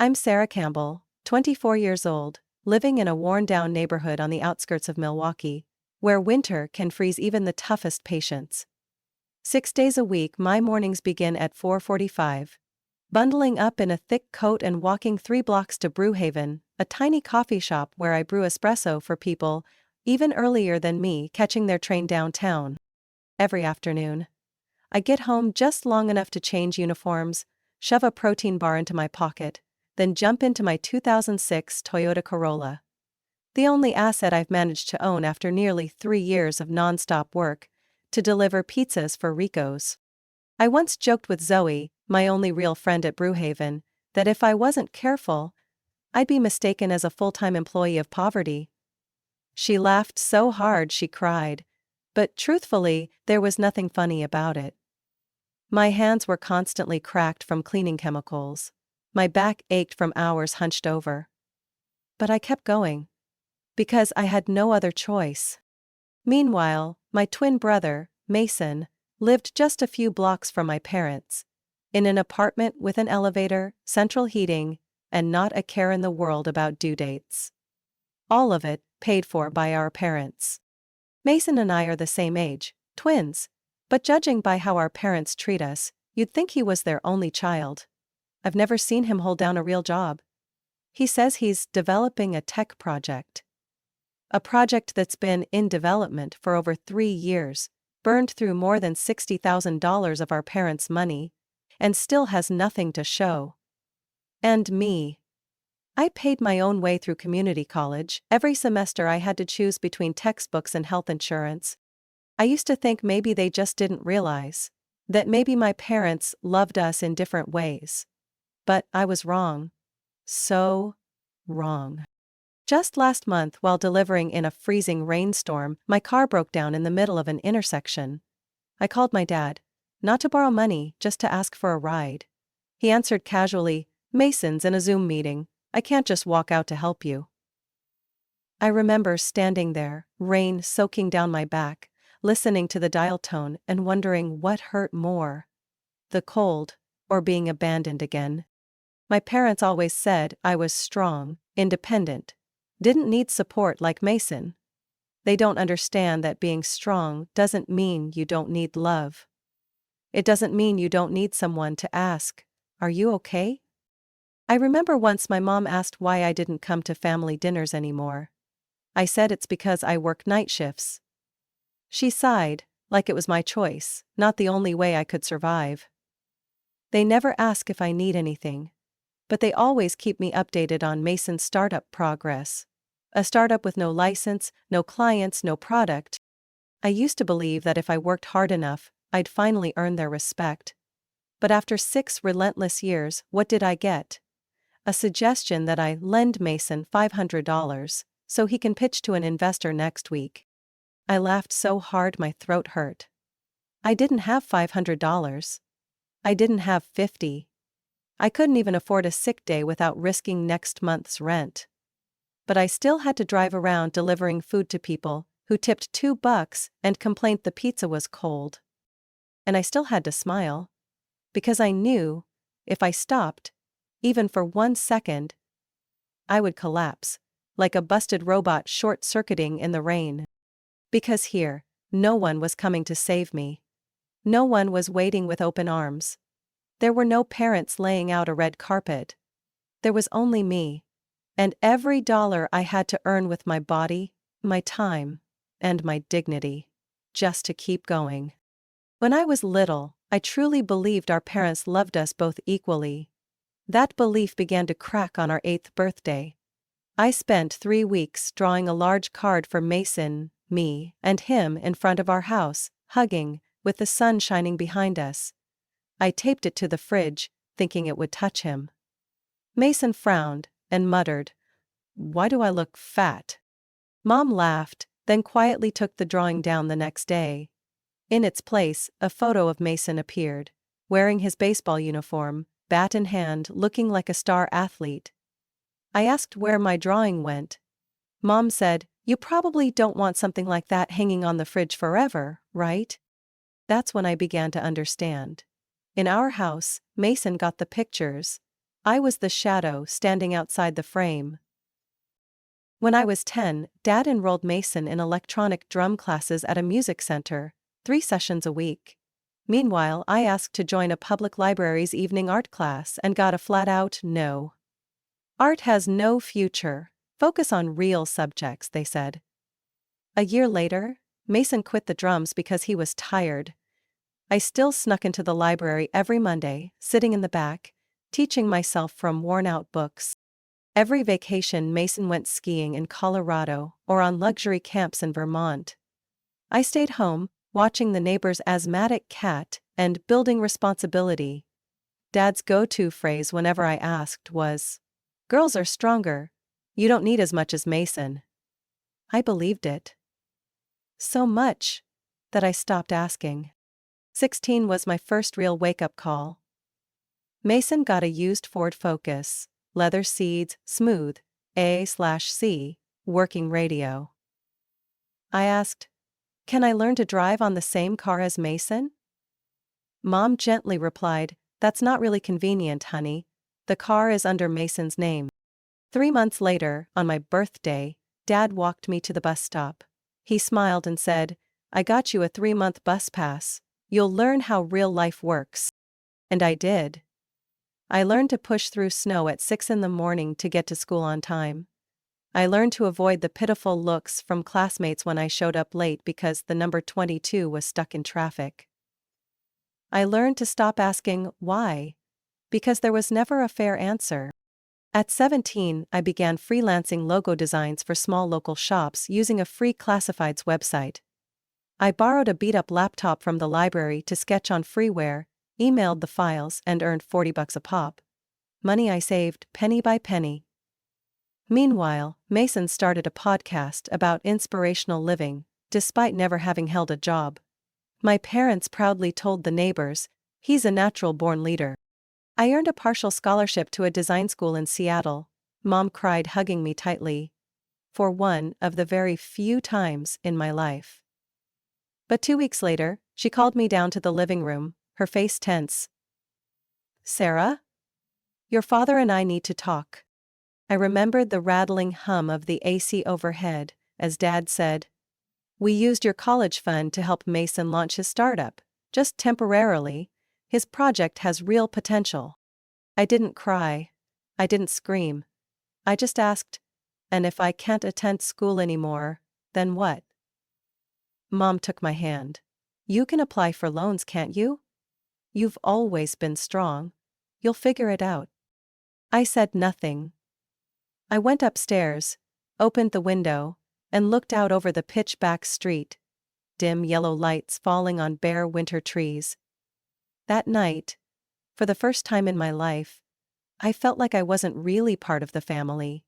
I'm Sarah Campbell, 24 years old, living in a worn-down neighborhood on the outskirts of Milwaukee, where winter can freeze even the toughest patience. 6 days a week my mornings begin at 4:45. Bundling up in a thick coat and walking 3 blocks to Brewhaven, a tiny coffee shop where I brew espresso for people, even earlier than me, catching their train downtown. Every afternoon, I get home just long enough to change uniforms, shove a protein bar into my pocket, then jump into my 2006 Toyota Corolla. The only asset I've managed to own after nearly 3 years of non-stop work, to deliver pizzas for Rico's. I once joked with Zoe, my only real friend at Brewhaven, that if I wasn't careful, I'd be mistaken as a full-time employee of poverty. She laughed so hard she cried, but truthfully, there was nothing funny about it. My hands were constantly cracked from cleaning chemicals. My back ached from hours hunched over. But I kept going. Because I had no other choice. Meanwhile, my twin brother, Mason, lived just a few blocks from my parents, in an apartment with an elevator, central heating, and not a care in the world about due dates. All of it paid for by our parents. Mason and I are the same age, twins, but judging by how our parents treat us, you'd think he was their only child. I've never seen him hold down a real job. He says he's developing a tech project. A project that's been in development for over 3 years, burned through more than $60,000 of our parents' money, and still has nothing to show. And me. I paid my own way through community college. Every semester I had to choose between textbooks and health insurance. I used to think maybe they just didn't realize that maybe my parents loved us in different ways. But I was wrong. So wrong. Just last month, while delivering in a freezing rainstorm, my car broke down in the middle of an intersection. I called my dad, not to borrow money, just to ask for a ride. He answered casually, "Mason's in a Zoom meeting. I can't just walk out to help you." I remember standing there, rain soaking down my back, listening to the dial tone and wondering what hurt more. The cold, or being abandoned again. My parents always said I was strong, independent, didn't need support like Mason. They don't understand that being strong doesn't mean you don't need love. It doesn't mean you don't need someone to ask, "Are you okay?" I remember once my mom asked why I didn't come to family dinners anymore. I said it's because I work night shifts. She sighed, like it was my choice, not the only way I could survive. They never ask if I need anything, but they always keep me updated on Mason's startup progress. A startup with no license, no clients, no product. I used to believe that if I worked hard enough, I'd finally earn their respect. But after 6 relentless years, what did I get? A suggestion that I lend Mason $500 so he can pitch to an investor next week. I laughed so hard my throat hurt. I didn't have $500. I didn't have 50. I couldn't even afford a sick day without risking next month's rent. But I still had to drive around delivering food to people who tipped $2 and complained the pizza was cold. And I still had to smile. Because I knew, if I stopped, even for 1 second, I would collapse, like a busted robot short-circuiting in the rain. Because here, no one was coming to save me. No one was waiting with open arms. There were no parents laying out a red carpet. There was only me. And every dollar I had to earn with my body, my time, and my dignity, just to keep going. When I was little, I truly believed our parents loved us both equally. That belief began to crack on our 8th birthday. I spent 3 weeks drawing a large card for Mason, me, and him in front of our house, hugging, with the sun shining behind us. I taped it to the fridge, thinking it would touch him. Mason frowned and muttered, "Why do I look fat?" Mom laughed, then quietly took the drawing down the next day. In its place, a photo of Mason appeared, wearing his baseball uniform, bat in hand, looking like a star athlete. I asked where my drawing went. Mom said, "You probably don't want something like that hanging on the fridge forever, right?" That's when I began to understand. In our house, Mason got the pictures. I was the shadow standing outside the frame. When I was 10, Dad enrolled Mason in electronic drum classes at a music center, 3 sessions a week. Meanwhile, I asked to join a public library's evening art class and got a flat-out no. Art has no future. Focus on real subjects, they said. A year later, Mason quit the drums because he was tired. I still snuck into the library every Monday, sitting in the back, teaching myself from worn-out books. Every vacation, Mason went skiing in Colorado or on luxury camps in Vermont. I stayed home, watching the neighbor's asthmatic cat and building responsibility. Dad's go-to phrase whenever I asked was, "Girls are stronger. You don't need as much as Mason." I believed it. So much that I stopped asking. 16 was my first real wake-up call. Mason got a used Ford Focus, leather seats, smooth, A/C, working radio. I asked, "Can I learn to drive on the same car as Mason?" Mom gently replied, "That's not really convenient, honey. The car is under Mason's name." 3 months later, on my birthday, Dad walked me to the bus stop. He smiled and said, "I got you a 3-month bus pass. You'll learn how real life works." And I did. I learned to push through snow at 6 in the morning to get to school on time. I learned to avoid the pitiful looks from classmates when I showed up late because the number 22 was stuck in traffic. I learned to stop asking why, because there was never a fair answer. At 17, I began freelancing logo designs for small local shops using a free classifieds website. I borrowed a beat-up laptop from the library to sketch on freeware, emailed the files, and earned $40 a pop. Money I saved penny by penny. Meanwhile, Mason started a podcast about inspirational living, despite never having held a job. My parents proudly told the neighbors, "He's a natural-born leader." I earned a partial scholarship to a design school in Seattle. Mom cried, hugging me tightly. For one of the very few times in my life. But 2 weeks later, she called me down to the living room, her face tense. "Sarah? Your father and I need to talk." I remembered the rattling hum of the AC overhead, as Dad said, "We used your college fund to help Mason launch his startup, just temporarily. His project has real potential." I didn't cry. I didn't scream. I just asked, "And if I can't attend school anymore, then what?" Mom took my hand. "You can apply for loans, can't you? You've always been strong. You'll figure it out." I said nothing. I went upstairs, opened the window, and looked out over the pitch-black street, dim yellow lights falling on bare winter trees. That night, for the first time in my life, I felt like I wasn't really part of the family.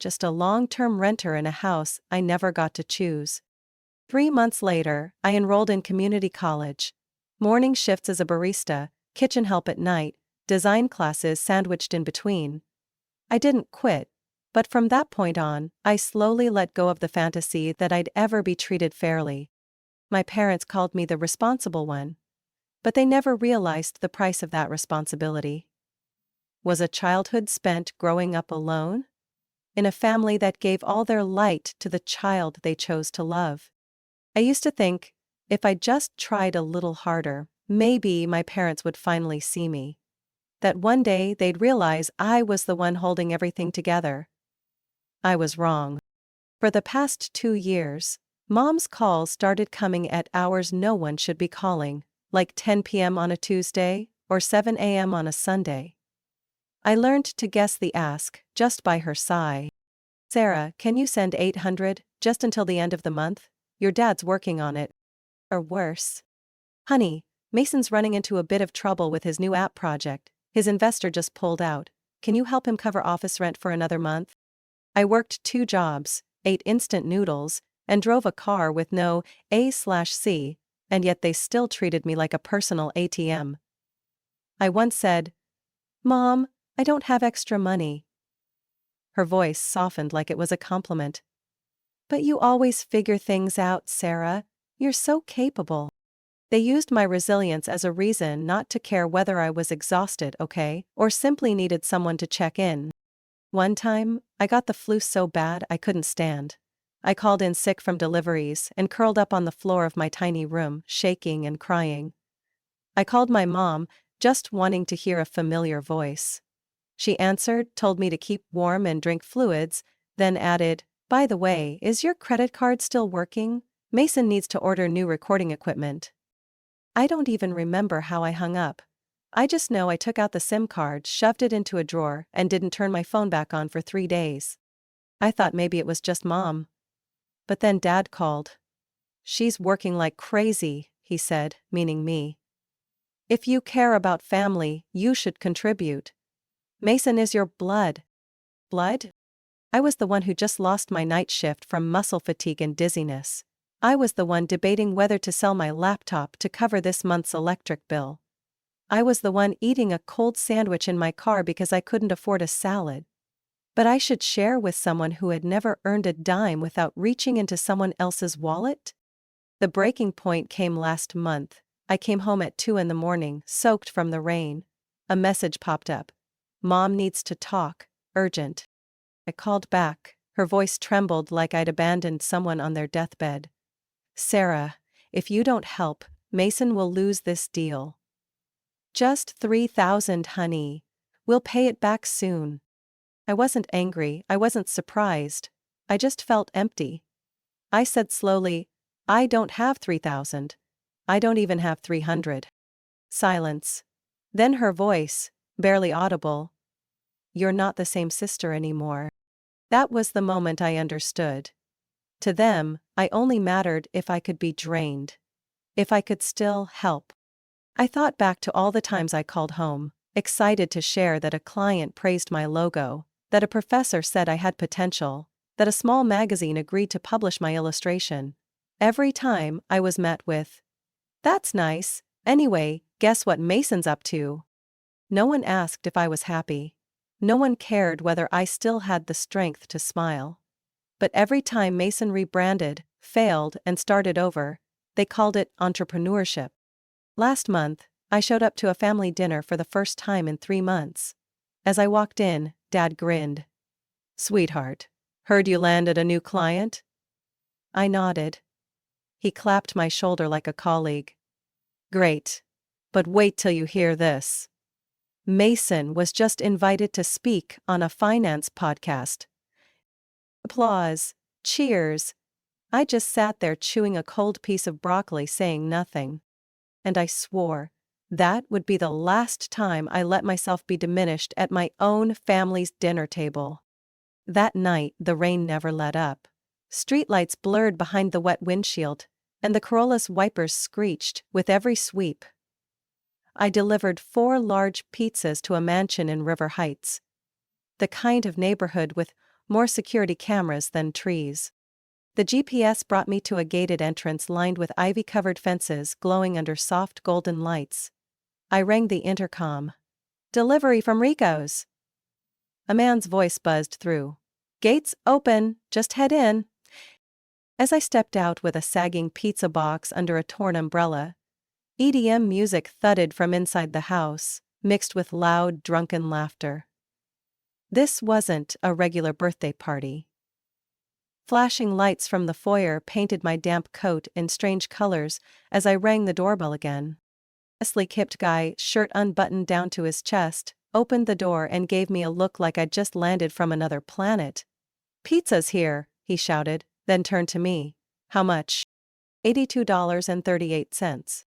Just a long-term renter in a house I never got to choose. 3 months later, I enrolled in community college. Morning shifts as a barista, kitchen help at night, design classes sandwiched in between. I didn't quit, but from that point on, I slowly let go of the fantasy that I'd ever be treated fairly. My parents called me the responsible one, but they never realized the price of that responsibility. Was a childhood spent growing up alone? In a family that gave all their light to the child they chose to love? I used to think, if I just tried a little harder, maybe my parents would finally see me. That one day they'd realize I was the one holding everything together. I was wrong. For the past 2 years, Mom's calls started coming at hours no one should be calling, like 10 p.m. on a Tuesday or 7 a.m. on a Sunday. I learned to guess the ask just by her sigh. "Sarah, can you send 800 just until the end of the month? Your dad's working on it." Or worse, "Honey, Mason's running into a bit of trouble with his new app project. His investor just pulled out. Can you help him cover office rent for another month?" I worked 2 jobs, ate instant noodles, and drove a car with no A/C, and yet they still treated me like a personal ATM. I once said, "Mom, I don't have extra money." Her voice softened like it was a compliment. "But you always figure things out, Sarah. You're so capable." They used my resilience as a reason not to care whether I was exhausted, okay, or simply needed someone to check in. One time, I got the flu so bad I couldn't stand. I called in sick from deliveries and curled up on the floor of my tiny room, shaking and crying. I called my mom, just wanting to hear a familiar voice. She answered, told me to keep warm and drink fluids, then added, "By the way, is your credit card still working? Mason needs to order new recording equipment." I don't even remember how I hung up. I just know I took out the SIM card, shoved it into a drawer, and didn't turn my phone back on for 3 days. I thought maybe it was just mom. But then Dad called. "She's working like crazy," he said, meaning me. "If you care about family, you should contribute. Mason is your blood." Blood? I was the one who just lost my night shift from muscle fatigue and dizziness. I was the one debating whether to sell my laptop to cover this month's electric bill. I was the one eating a cold sandwich in my car because I couldn't afford a salad. But I should share with someone who had never earned a dime without reaching into someone else's wallet? The breaking point came last month. I came home at 2 in the morning, soaked from the rain. A message popped up. "Mom needs to talk, urgent." I called back. Her voice trembled like I'd abandoned someone on their deathbed. "Sarah, if you don't help, Mason will lose this deal." "Just 3,000, honey. We'll pay it back soon." I wasn't angry, I wasn't surprised. I just felt empty. I said slowly, "I don't have 3,000. I don't even have 300. Silence. Then her voice, barely audible. "You're not the same sister anymore." That was the moment I understood. To them, I only mattered if I could be drained. If I could still help. I thought back to all the times I called home, excited to share that a client praised my logo, that a professor said I had potential, that a small magazine agreed to publish my illustration. Every time, I was met with, "That's nice. Anyway, guess what Mason's up to?" No one asked if I was happy. No one cared whether I still had the strength to smile. But every time Mason rebranded, failed, and started over, they called it entrepreneurship. Last month, I showed up to a family dinner for the first time in 3 months. As I walked in, Dad grinned. "Sweetheart, heard you landed a new client?" I nodded. He clapped my shoulder like a colleague. "Great. But wait till you hear this. Mason was just invited to speak on a finance podcast." Applause. Cheers. I just sat there chewing a cold piece of broccoli saying nothing. And I swore, that would be the last time I let myself be diminished at my own family's dinner table. That night, the rain never let up. Streetlights blurred behind the wet windshield, and the Corolla's wipers screeched with every sweep. I delivered 4 large pizzas to a mansion in River Heights. The kind of neighborhood with more security cameras than trees. The GPS brought me to a gated entrance lined with ivy-covered fences glowing under soft golden lights. I rang the intercom. "Delivery from Rico's." A man's voice buzzed through. "Gates open, just head in." As I stepped out with a sagging pizza box under a torn umbrella, EDM music thudded from inside the house, mixed with loud, drunken laughter. This wasn't a regular birthday party. Flashing lights from the foyer painted my damp coat in strange colors as I rang the doorbell again. A sleek-hipped guy, shirt unbuttoned down to his chest, opened the door and gave me a look like I'd just landed from another planet. "Pizza's here," he shouted, then turned to me. "How much?" $82.38.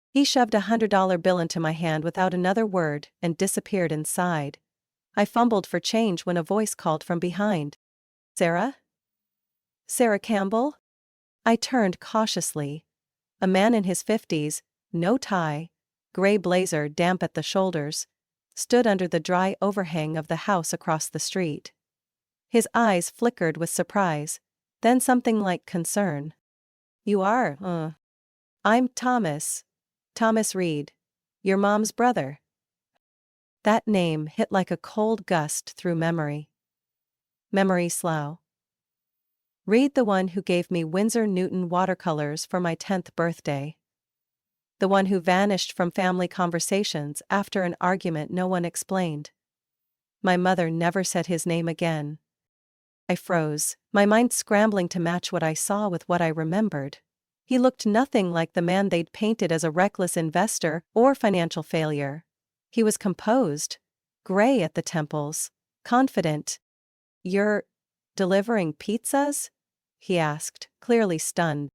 He shoved a $100 bill into my hand without another word and disappeared inside. I fumbled for change when a voice called from behind. "Sarah? Sarah Campbell?" I turned cautiously. A man in his 50s, no tie, gray blazer damp at the shoulders, stood under the dry overhang of the house across the street. His eyes flickered with surprise, then something like concern. "You are, I'm Thomas. Thomas Reed. Your mom's brother." That name hit like a cold gust through memory. Memory slough. Reed, the one who gave me Winsor Newton watercolors for my 10th birthday. the one who vanished from family conversations after an argument no one explained. My mother never said his name again. I froze, my mind scrambling to match what I saw with what I remembered. He looked nothing like the man they'd painted as a reckless investor or financial failure. He was composed, gray at the temples, confident. "You're delivering pizzas?" he asked, clearly stunned.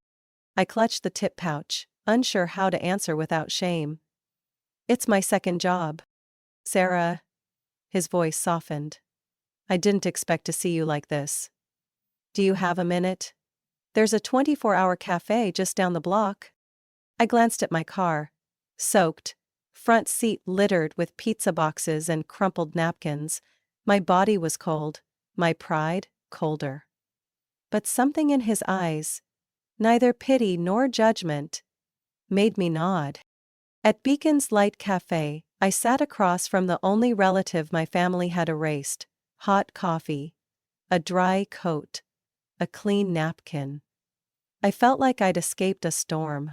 I clutched the tip pouch, unsure how to answer without shame. "It's my second job. Sarah." His voice softened. "I didn't expect to see you like this. Do you have a minute? There's a 24-hour cafe just down the block." I glanced at my car. Soaked, front seat littered with pizza boxes and crumpled napkins. My body was cold, my pride colder. But something in his eyes, neither pity nor judgment, made me nod. At Beacon's Light Cafe, I sat across from the only relative my family had erased. Hot coffee, a dry coat, a clean napkin. I felt like I'd escaped a storm.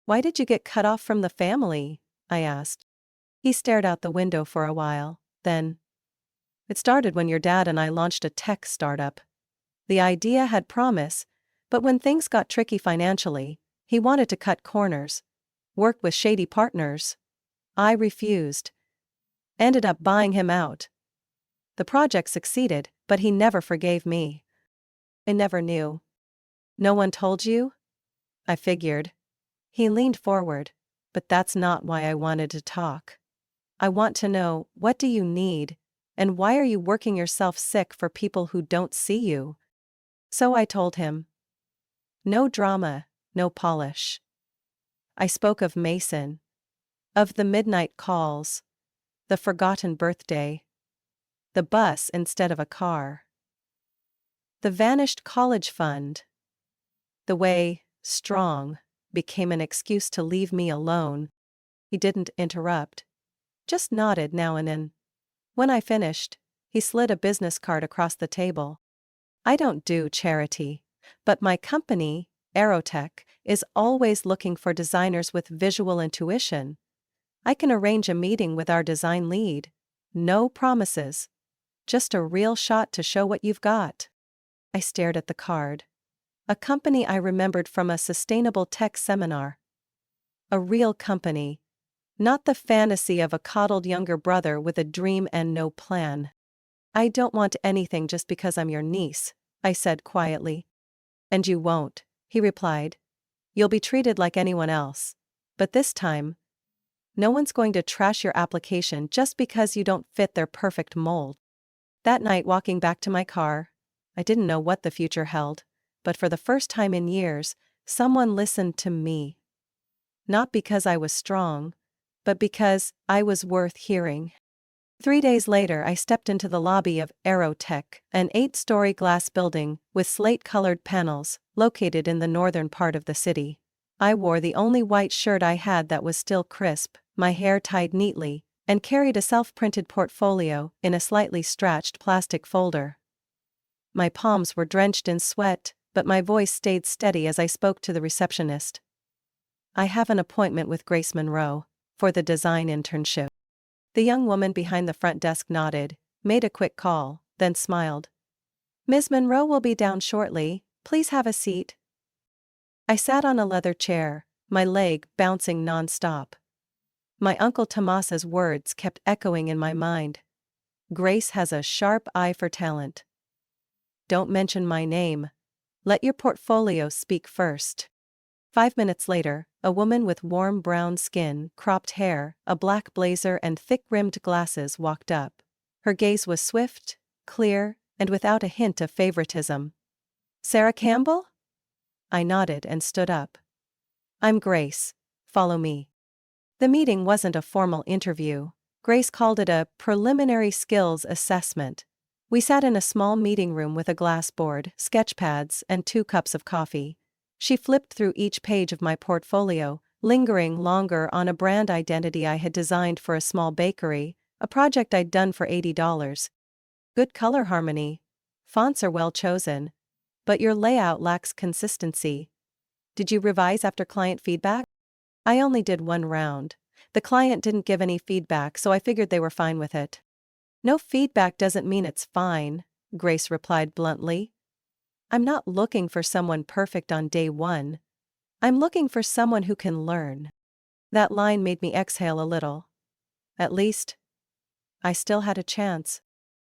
"Why did you get cut off from the family?" I asked. He stared out the window for a while, then, "It started when your dad and I launched a tech startup. The idea had promise, but when things got tricky financially, he wanted to cut corners, work with shady partners. I refused. Ended up buying him out. The project succeeded, but he never forgave me. I never knew." "No one told you?" I figured. He leaned forward. "But that's not why I wanted to talk. I want to know, what do you need, and why are you working yourself sick for people who don't see you?" So I told him. No drama, no polish. I spoke of Mason, of the midnight calls, the forgotten birthday, the bus instead of a car, the vanished college fund, the way strong became an excuse to leave me alone. He didn't interrupt, just nodded now and then. When I finished, he slid a business card across the table. "I don't do charity, but my company, Aerotech, is always looking for designers with visual intuition. I can arrange a meeting with our design lead. No promises. Just a real shot to show what you've got." I stared at the card. A company I remembered from a sustainable tech seminar. A real company. Not the fantasy of a coddled younger brother with a dream and no plan. "I don't want anything just because I'm your niece," I said quietly. "And you won't," he replied. "You'll be treated like anyone else. But this time, no one's going to trash your application just because you don't fit their perfect mold." That night, walking back to my car, I didn't know what the future held, but for the first time in years, someone listened to me. Not because I was strong, but because I was worth hearing. 3 days later, I stepped into the lobby of Aerotech, an 8-story glass building with slate-colored panels, located in the northern part of the city. I wore the only white shirt I had that was still crisp, my hair tied neatly, and carried a self-printed portfolio in a slightly stretched plastic folder. My palms were drenched in sweat, but my voice stayed steady as I spoke to the receptionist. "I have an appointment with Grace Monroe for the design internship." The young woman behind the front desk nodded, made a quick call, then smiled. "Ms. Monroe will be down shortly. Please have a seat." I sat on a leather chair, my leg bouncing non-stop. My Uncle Tomas's words kept echoing in my mind. "Grace has a sharp eye for talent. Don't mention my name. Let your portfolio speak first." 5 minutes later, a woman with warm brown skin, cropped hair, a black blazer and thick-rimmed glasses walked up. Her gaze was swift, clear, and without a hint of favoritism. "Sarah Campbell?" I nodded and stood up. "I'm Grace. Follow me." The meeting wasn't a formal interview. Grace called it a preliminary skills assessment. We sat in a small meeting room with a glass board, sketch pads, and 2 cups of coffee. She flipped through each page of my portfolio, lingering longer on a brand identity I had designed for a small bakery, a project I'd done for $80. "Good color harmony. Fonts are well chosen. But your layout lacks consistency. Did you revise after client feedback?" I only did one round. The client didn't give any feedback, so I figured they were fine with it. No feedback doesn't mean it's fine, Grace replied bluntly. I'm not looking for someone perfect on day one. I'm looking for someone who can learn. That line made me exhale a little. At least, I still had a chance.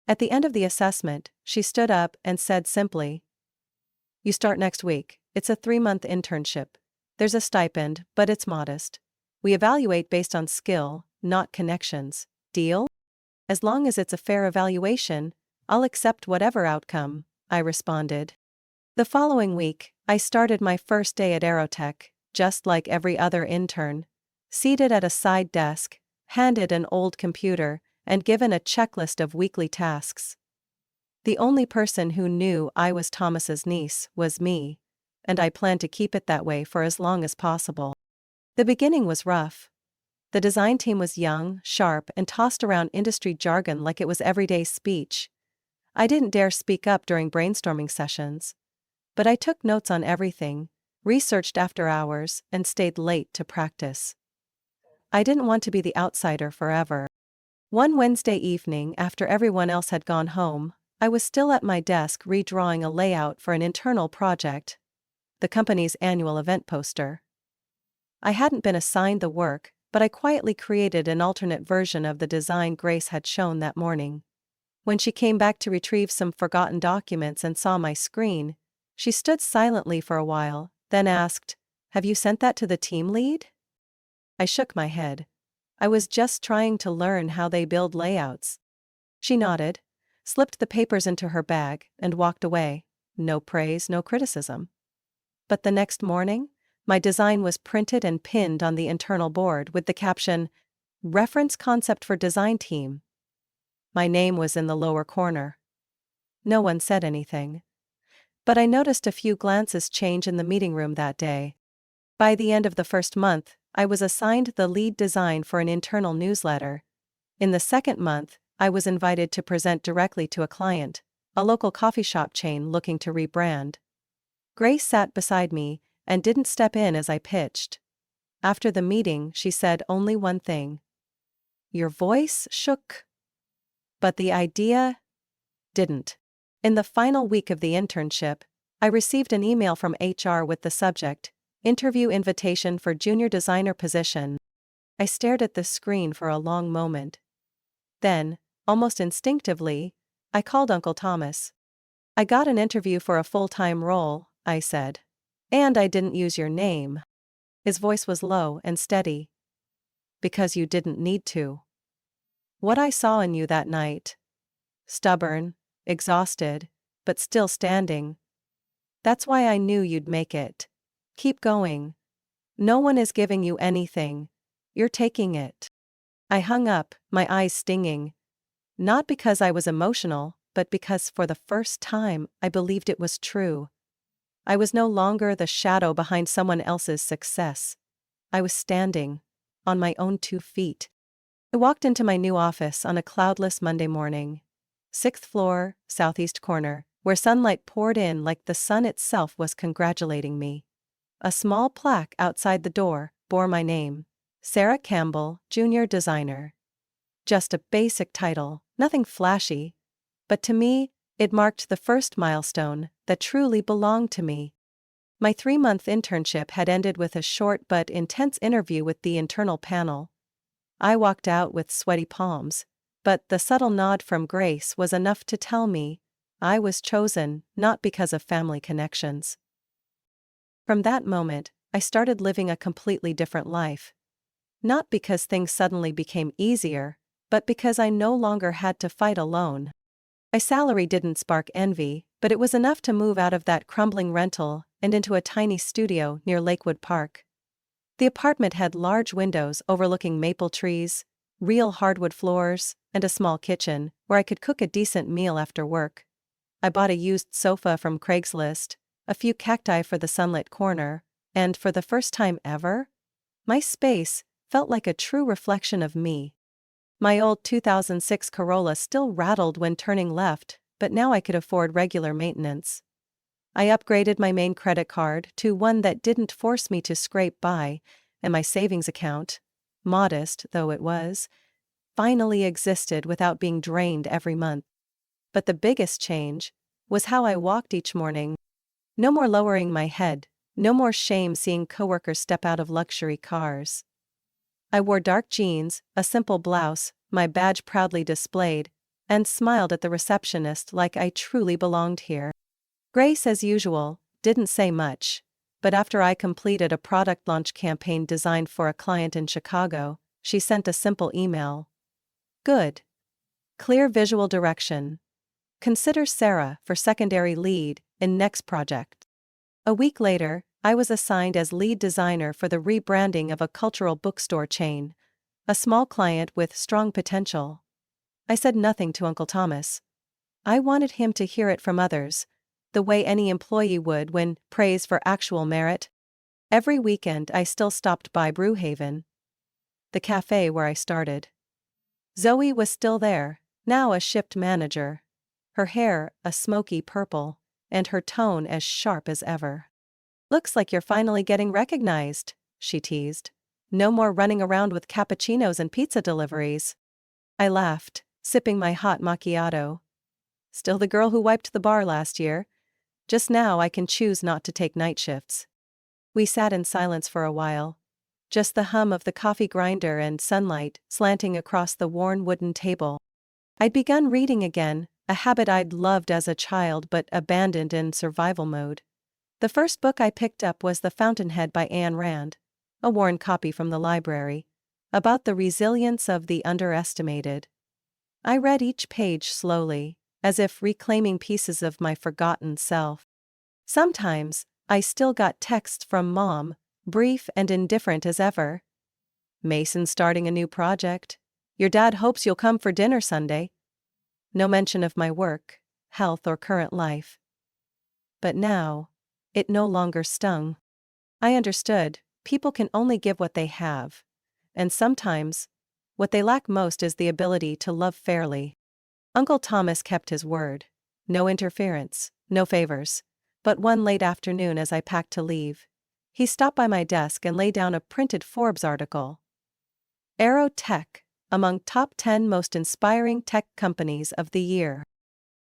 At the end of the assessment, she stood up and said simply, "You start next week. It's a 3-month internship. There's a stipend, but it's modest. We evaluate based on skill, not connections. Deal?" "As long as it's a fair evaluation, I'll accept whatever outcome," I responded. The following week, I started my first day at Aerotech, just like every other intern. Seated at a side desk, handed an old computer, and given a checklist of weekly tasks. The only person who knew I was Thomas's niece was me, and I planned to keep it that way for as long as possible. The beginning was rough. The design team was young, sharp, and tossed around industry jargon like it was everyday speech. I didn't dare speak up during brainstorming sessions. But I took notes on everything, researched after hours, and stayed late to practice. I didn't want to be the outsider forever. One Wednesday evening, after everyone else had gone home, I was still at my desk redrawing a layout for an internal project, the company's annual event poster. I hadn't been assigned the work, but I quietly created an alternate version of the design Grace had shown that morning. When she came back to retrieve some forgotten documents and saw my screen, she stood silently for a while, then asked, "Have you sent that to the team lead?" I shook my head. I was just trying to learn how they build layouts. She nodded, slipped the papers into her bag, and walked away. No praise, no criticism. But the next morning, my design was printed and pinned on the internal board with the caption, "Reference concept for design team." My name was in the lower corner. No one said anything. But I noticed a few glances change in the meeting room that day. By the end of the first month, I was assigned the lead design for an internal newsletter. In the second month, I was invited to present directly to a client, a local coffee shop chain looking to rebrand. Grace sat beside me and didn't step in as I pitched. After the meeting, she said only one thing. "Your voice shook." But the idea didn't. In the final week of the internship, I received an email from HR with the subject, "Interview invitation for junior designer position." I stared at the screen for a long moment. Then, almost instinctively, I called Uncle Thomas. "I got an interview for a full-time role," I said. "And I didn't use your name." His voice was low and steady. "Because you didn't need to. What I saw in you that night. Stubborn, exhausted, but still standing. That's why I knew you'd make it. Keep going. No one is giving you anything. You're taking it." I hung up, my eyes stinging. Not because I was emotional, but because for the first time I believed it was true. I was no longer the shadow behind someone else's success. I was standing, on my own 2 feet. I walked into my new office on a cloudless Monday morning. 6th floor, southeast corner, where sunlight poured in like the sun itself was congratulating me. A small plaque outside the door bore my name, Sarah Campbell, Junior Designer. Just a basic title, nothing flashy. But to me, it marked the first milestone that truly belonged to me. My 3-month internship had ended with a short but intense interview with the internal panel. I walked out with sweaty palms, but the subtle nod from Grace was enough to tell me I was chosen not because of family connections. From that moment, I started living a completely different life. Not because things suddenly became easier, but because I no longer had to fight alone. My salary didn't spark envy, but it was enough to move out of that crumbling rental and into a tiny studio near Lakewood Park. The apartment had large windows overlooking maple trees, real hardwood floors, and a small kitchen where I could cook a decent meal after work. I bought a used sofa from Craigslist, a few cacti for the sunlit corner, and for the first time ever, my space felt like a true reflection of me. My old 2006 Corolla still rattled when turning left, but now I could afford regular maintenance. I upgraded my main credit card to one that didn't force me to scrape by, and my savings account, modest though it was, finally existed without being drained every month. But the biggest change was how I walked each morning. No more lowering my head, no more shame seeing coworkers step out of luxury cars. I wore dark jeans, a simple blouse, my badge proudly displayed, and smiled at the receptionist like I truly belonged here. Grace, as usual, didn't say much, but after I completed a product launch campaign designed for a client in Chicago, she sent a simple email. Good. Clear visual direction. Consider Sarah for secondary lead in next project. A week later, I was assigned as lead designer for the rebranding of a cultural bookstore chain, a small client with strong potential. I said nothing to Uncle Thomas. I wanted him to hear it from others, the way any employee would when praised for actual merit. Every weekend I still stopped by Brewhaven, the cafe where I started. Zoe was still there, now a shift manager. Her hair a smoky purple, and her tone as sharp as ever. Looks like you're finally getting recognized, she teased. No more running around with cappuccinos and pizza deliveries. I laughed, sipping my hot macchiato. Still the girl who wiped the bar last year. Just now I can choose not to take night shifts. We sat in silence for a while. Just the hum of the coffee grinder and sunlight slanting across the worn wooden table. I'd begun reading again, a habit I'd loved as a child but abandoned in survival mode. The first book I picked up was The Fountainhead by Ayn Rand, a worn copy from the library, about the resilience of the underestimated. I read each page slowly, as if reclaiming pieces of my forgotten self. Sometimes, I still got texts from Mom, brief and indifferent as ever. Mason's starting a new project. Your dad hopes you'll come for dinner Sunday. No mention of my work, health or current life. But now, it no longer stung. I understood, people can only give what they have. And sometimes, what they lack most is the ability to love fairly. Uncle Thomas kept his word. No interference, no favors. But one late afternoon as I packed to leave, he stopped by my desk and laid down a printed Forbes article. Aero Tech, among top 10 most inspiring tech companies of the year.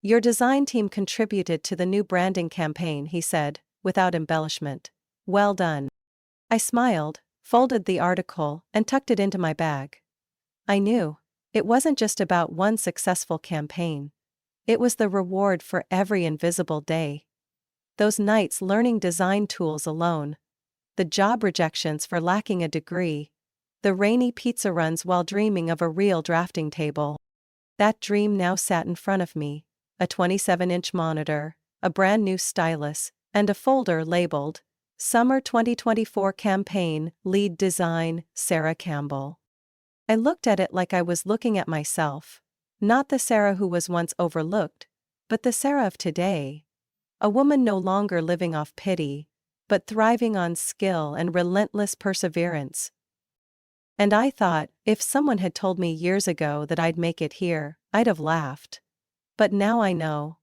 Your design team contributed to the new branding campaign, he said, without embellishment. Well done. I smiled, folded the article, and tucked it into my bag. I knew, it wasn't just about one successful campaign. It was the reward for every invisible day. Those nights learning design tools alone. The job rejections for lacking a degree. The rainy pizza runs while dreaming of a real drafting table. That dream now sat in front of me, a 27-inch monitor, a brand new stylus, and a folder labeled, Summer 2024 Campaign, Lead Design, Sarah Campbell. I looked at it like I was looking at myself, not the Sarah who was once overlooked, but the Sarah of today. A woman no longer living off pity, but thriving on skill and relentless perseverance. And I thought, if someone had told me years ago that I'd make it here, I'd have laughed. But now I know.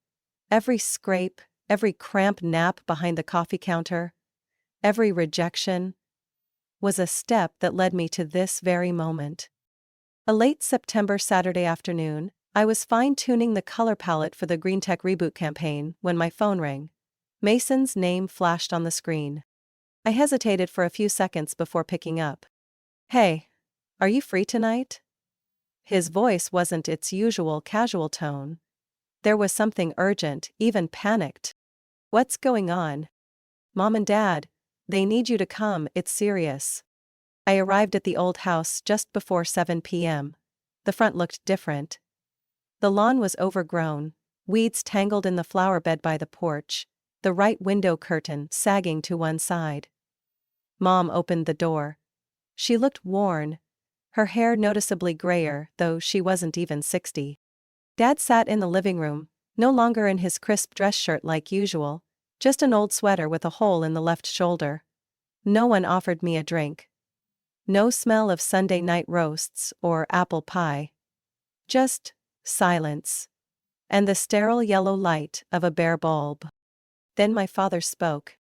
Every scrape, every cramp nap behind the coffee counter, every rejection, was a step that led me to this very moment. A late September Saturday afternoon, I was fine-tuning the color palette for the Green Tech Reboot campaign when my phone rang. Mason's name flashed on the screen. I hesitated for a few seconds before picking up. Hey, are you free tonight? His voice wasn't its usual casual tone. There was something urgent, even panicked. What's going on? Mom and Dad, they need you to come, it's serious. I arrived at the old house just before 7 p.m. The front looked different. The lawn was overgrown, weeds tangled in the flower bed by the porch, the right window curtain sagging to one side. Mom opened the door. She looked worn, her hair noticeably grayer, though she wasn't even 60. Dad sat in the living room, no longer in his crisp dress shirt like usual, just an old sweater with a hole in the left shoulder. No one offered me a drink. No smell of Sunday night roasts or apple pie. Just silence. And the sterile yellow light of a bare bulb. Then my father spoke.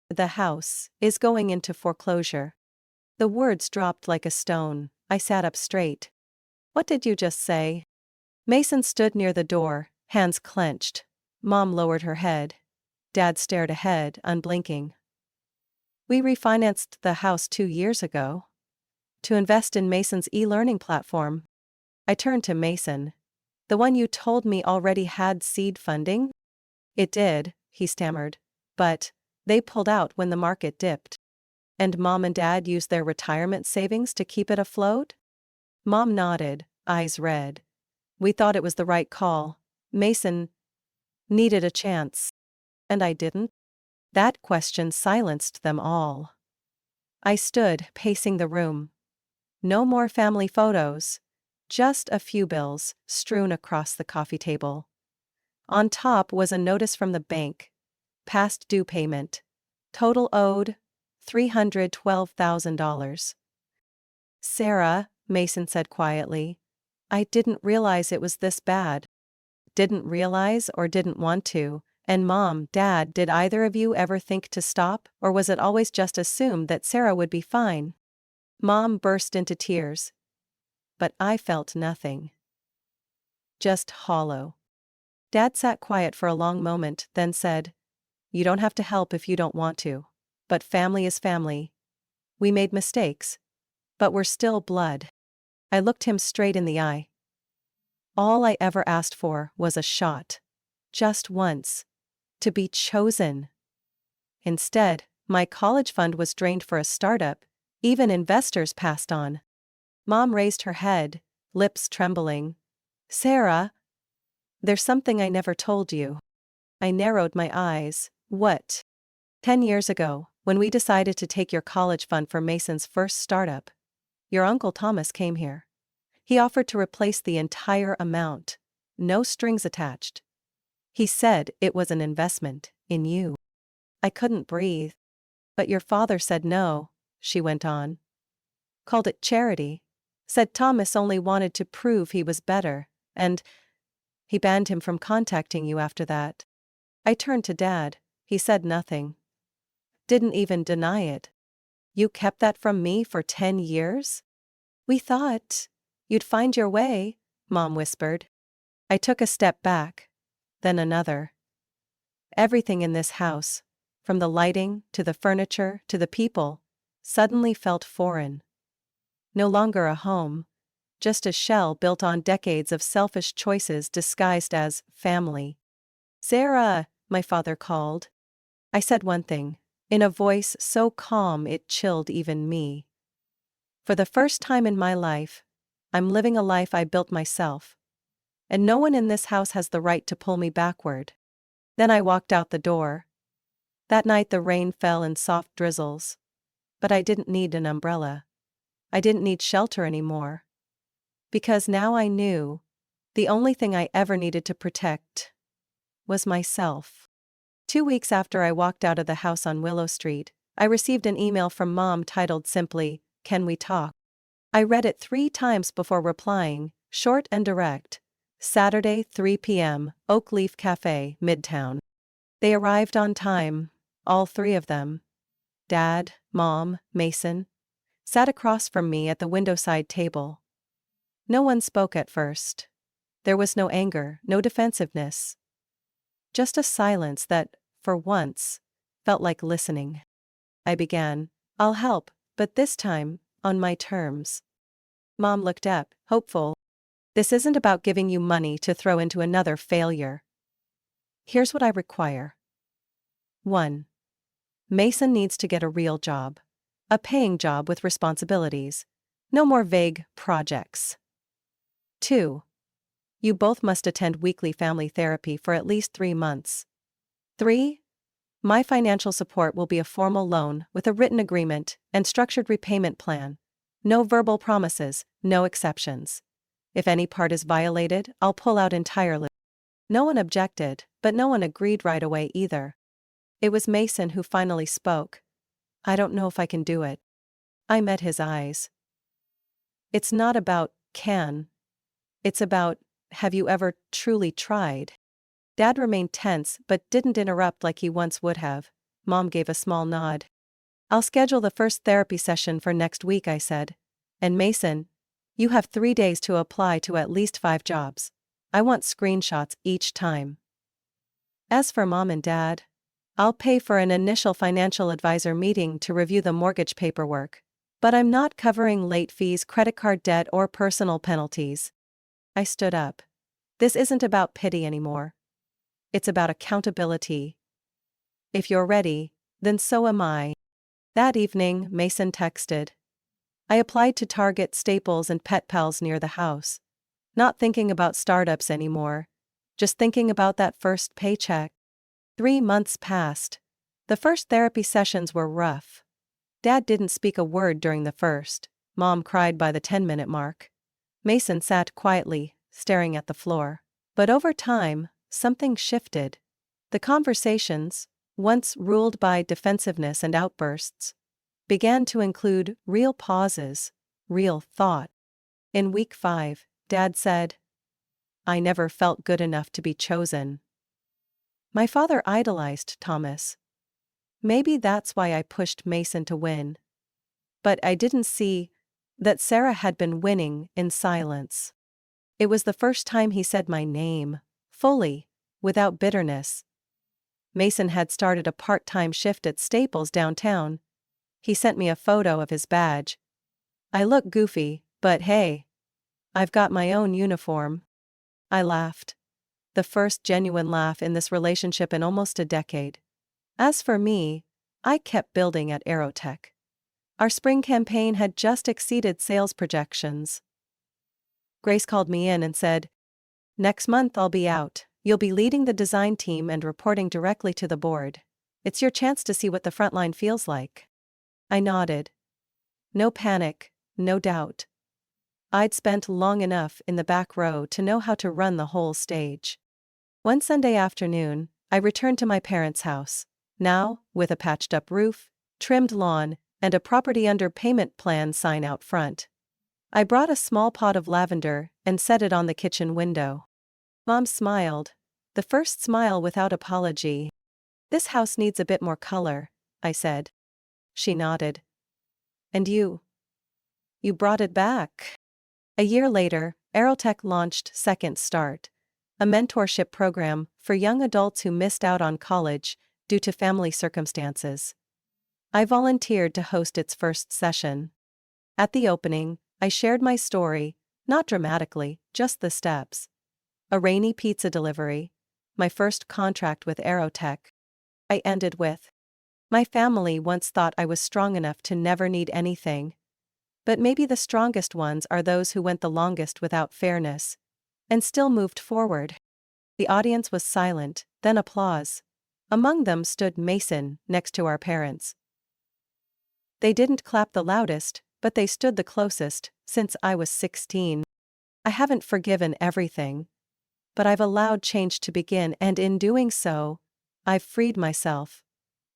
The house is going into foreclosure. The words dropped like a stone. I sat up straight. What did you just say? Mason stood near the door, hands clenched. Mom lowered her head. Dad stared ahead, unblinking. We refinanced the house 2 years ago. To invest in Mason's e-learning platform. I turned to Mason. The one you told me already had seed funding? It did, he stammered. But they pulled out when the market dipped. And Mom and Dad used their retirement savings to keep it afloat? Mom nodded, eyes red. We thought it was the right call. Mason needed a chance. And I didn't? That question silenced them all. I stood, pacing the room. No more family photos. Just a few bills, strewn across the coffee table. On top was a notice from the bank. Past due payment. Total owed, $312,000. Sarah, Mason said quietly. I didn't realize it was this bad. Didn't realize or didn't want to. And Mom, Dad, did either of you ever think to stop, or was it always just assumed that Sarah would be fine? Mom burst into tears. But I felt nothing. Just hollow. Dad sat quiet for a long moment, then said, You don't have to help if you don't want to. But family is family. We made mistakes. But we're still blood. I looked him straight in the eye. All I ever asked for was a shot. Just once. To be chosen. Instead, my college fund was drained for a startup. Even investors passed on. Mom raised her head, lips trembling. Sarah, there's something I never told you. I narrowed my eyes. What? 10 years ago, when we decided to take your college fund for Mason's first startup, your Uncle Thomas came here. He offered to replace the entire amount. No strings attached. He said it was an investment in you. I couldn't breathe. But your father said no, she went on. Called it charity. Said Thomas only wanted to prove he was better, and he banned him from contacting you after that. I turned to Dad. He said nothing. Didn't even deny it. You kept that from me for 10 years? We thought you'd find your way, Mom whispered. I took a step back. Then another. Everything in this house, from the lighting to the furniture to the people, suddenly felt foreign. No longer a home, just a shell built on decades of selfish choices disguised as family. Sarah, my father called. I said one thing, in a voice so calm it chilled even me. For the first time in my life, I'm living a life I built myself. And no one in this house has the right to pull me backward. Then I walked out the door. That night the rain fell in soft drizzles. But I didn't need an umbrella. I didn't need shelter anymore. Because now I knew, the only thing I ever needed to protect was myself. 2 weeks after I walked out of the house on Willow Street, I received an email from Mom titled simply, Can we talk? I read it 3 times before replying, short and direct. Saturday, 3 p.m., Oak Leaf Cafe, Midtown. They arrived on time, all 3 of them. Dad, Mom, Mason, sat across from me at the windowside table. No one spoke at first. There was no anger, no defensiveness. Just a silence that, for once, felt like listening. I began, I'll help, but this time, on my terms. Mom looked up, hopeful. This isn't about giving you money to throw into another failure. Here's what I require. 1. Mason needs to get a real job. A paying job with responsibilities. No more vague projects. 2. You both must attend weekly family therapy for at least 3 months. 3. My financial support will be a formal loan with a written agreement and structured repayment plan. No verbal promises, no exceptions. If any part is violated, I'll pull out entirely. No one objected, but no one agreed right away either. It was Mason who finally spoke. I don't know if I can do it. I met his eyes. It's not about can. It's about, have you ever truly tried? Dad remained tense but didn't interrupt like he once would have. Mom gave a small nod. I'll schedule the first therapy session for next week, I said. And Mason, you have 3 days to apply to at least 5 jobs. I want screenshots each time. As for Mom and Dad, I'll pay for an initial financial advisor meeting to review the mortgage paperwork. But I'm not covering late fees, credit card debt, or personal penalties. I stood up. This isn't about pity anymore. It's about accountability. If you're ready, then so am I. That evening, Mason texted. I applied to Target, Staples, and Pet Pals near the house. Not thinking about startups anymore. Just thinking about that first paycheck. 3 months passed. The first therapy sessions were rough. Dad didn't speak a word during the first. Mom cried by the 10-minute mark. Mason sat quietly, staring at the floor. But over time, something shifted. The conversations, once ruled by defensiveness and outbursts, began to include real pauses, real thought. In week 5, Dad said, I never felt good enough to be chosen. My father idolized Thomas. Maybe that's why I pushed Mason to win. But I didn't see that Sarah had been winning in silence. It was the first time he said my name, fully, without bitterness. Mason had started a part-time shift at Staples downtown. He sent me a photo of his badge. I look goofy, but hey, I've got my own uniform. I laughed. The first genuine laugh in this relationship in almost a decade. As for me, I kept building at Aerotech. Our spring campaign had just exceeded sales projections. Grace called me in and said, Next month I'll be out. You'll be leading the design team and reporting directly to the board. It's your chance to see what the front line feels like. I nodded. No panic, no doubt. I'd spent long enough in the back row to know how to run the whole stage. One Sunday afternoon, I returned to my parents' house, now with a patched-up roof, trimmed lawn, and a property under payment plan sign out front. I brought a small pot of lavender and set it on the kitchen window. Mom smiled, the first smile without apology. This house needs a bit more color, I said. She nodded. And you? You brought it back. A year later, Aerotech launched Second Start, a mentorship program for young adults who missed out on college due to family circumstances. I volunteered to host its first session. At the opening, I shared my story, not dramatically, just the steps. A rainy pizza delivery, my first contract with Aerotech. I ended with, my family once thought I was strong enough to never need anything. But maybe the strongest ones are those who went the longest without fairness, and still moved forward. The audience was silent, then applause. Among them stood Mason, next to our parents. They didn't clap the loudest, but they stood the closest, since I was 16. I haven't forgiven everything. But I've allowed change to begin, and in doing so, I've freed myself.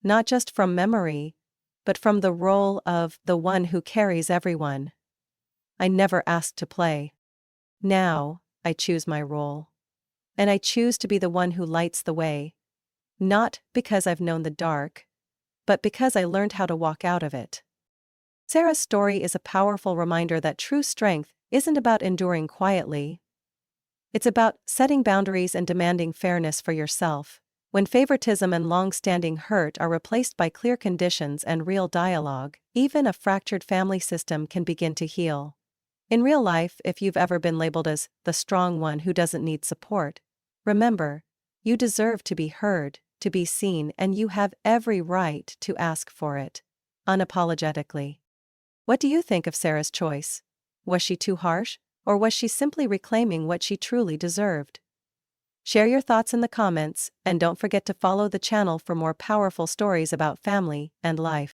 Not just from memory, but from the role of the one who carries everyone. I never asked to play. Now, I choose my role. And I choose to be the one who lights the way. Not because I've known the dark, but because I learned how to walk out of it. Sarah's story is a powerful reminder that true strength isn't about enduring quietly. It's about setting boundaries and demanding fairness for yourself. When favoritism and long-standing hurt are replaced by clear conditions and real dialogue, even a fractured family system can begin to heal. In real life, if you've ever been labeled as the strong one who doesn't need support, remember, you deserve to be heard, to be seen, and you have every right to ask for it, unapologetically. What do you think of Sarah's choice? Was she too harsh, or was she simply reclaiming what she truly deserved? Share your thoughts in the comments, and don't forget to follow the channel for more powerful stories about family and life.